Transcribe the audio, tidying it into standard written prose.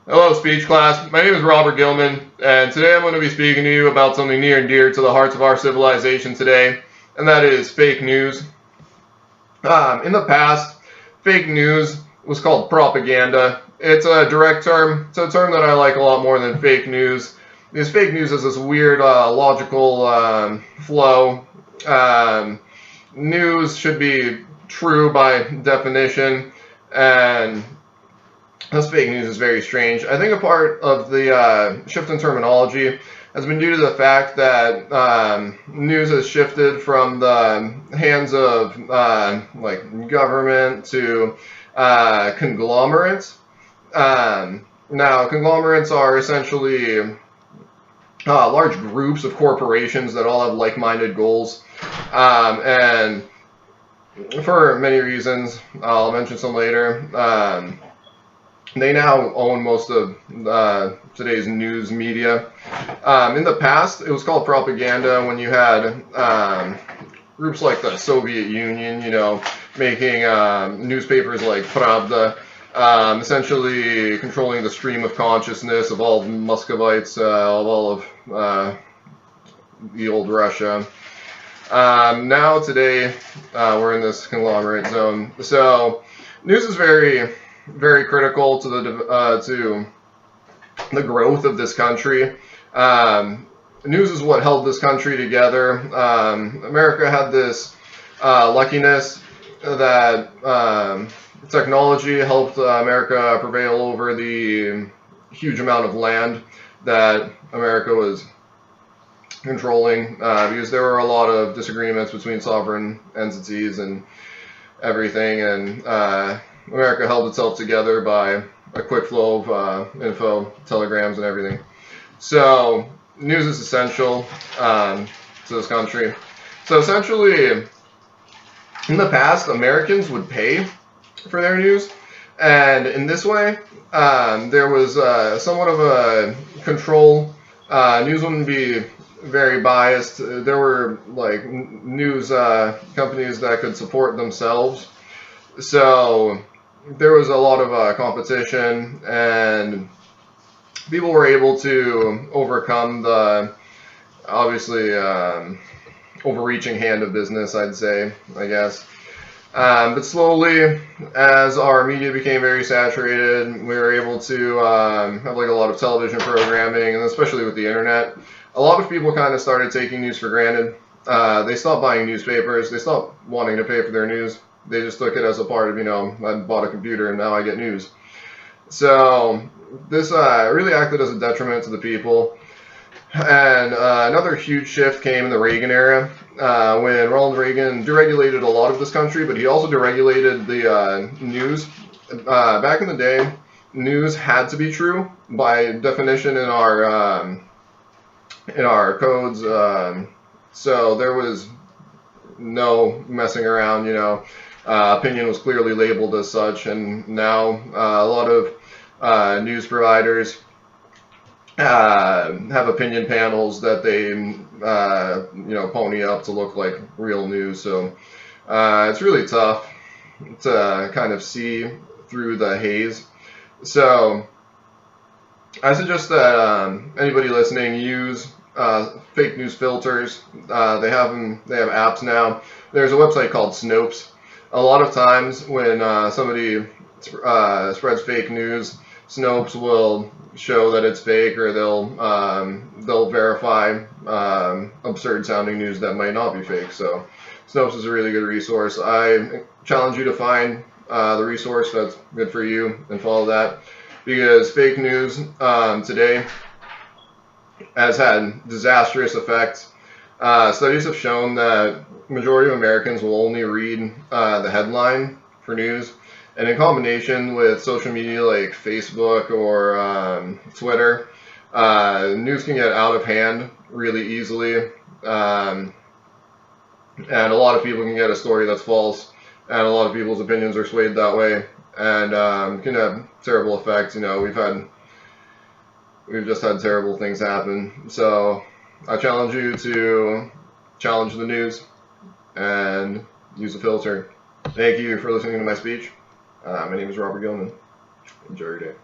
Hello, speech class. My name is Robert Gilman, and today I'm going to be speaking to you about something near and dear to the hearts of our civilization today, and that is fake news. In the past, fake news was called propaganda. It's a direct term. It's a term that I like a lot more than fake news. Because fake news is this weird, logical flow. News should be true by definition, and this fake news is very strange. I think a part of the shift in terminology has been due to the fact that news has shifted from the hands of like government to conglomerates. Now, conglomerates are essentially large groups of corporations that all have like-minded goals, and for many reasons, I'll mention some later. They now own most of today's news media. In the past, it was called propaganda when you had groups like the Soviet Union, making newspapers like Pravda, essentially controlling the stream of consciousness of all Muscovites, of all of the old Russia. Now, today, we're in this conglomerate zone. So, news is very critical to the growth of this country. News is what held this country together. America had this luckiness that technology helped America prevail over the huge amount of land that America was controlling, because there were a lot of disagreements between sovereign entities and everything, and America held itself together by a quick flow of info, telegrams, and everything. So news is essential to this country. So essentially, in the past, Americans would pay for their news, and in this way, there was somewhat of a control. News wouldn't be very biased. There were like news companies that could support themselves. So there was a lot of competition, and people were able to overcome the obviously overreaching hand of business, I'd say, I guess. But slowly, as our media became very saturated, we were able to have like a lot of television programming, and especially with the internet, a lot of people kind of started taking news for granted. They stopped buying newspapers. They stopped wanting to pay for their news. They just took it as a part of, I bought a computer and now I get news. So this really acted as a detriment to the people. And another huge shift came in the Reagan era, when Ronald Reagan deregulated a lot of this country, but he also deregulated the news. Back in the day, news had to be true by definition in our codes. So there was no messing around, opinion was clearly labeled as such, and now a lot of news providers have opinion panels that they pony up to look like real news. So it's really tough to kind of see through the haze. So I suggest that anybody listening use fake news filters. They have apps now. There's a website called Snopes. A lot of times when somebody spreads fake news, Snopes will show that it's fake, or they'll verify absurd sounding news that might not be fake. So Snopes is a really good resource. I challenge you to find the resource that's good for you and follow that, because fake news today has had disastrous effects. Studies have shown that majority of Americans will only read the headline for news, and in combination with social media like Facebook or Twitter, news can get out of hand really easily, and a lot of people can get a story that's false, and a lot of people's opinions are swayed that way, and can have terrible effects. We've just had terrible things happen. So I challenge you to challenge the news and use a filter. Thank you for listening to my speech. My name is Robert Gilman. Enjoy your day.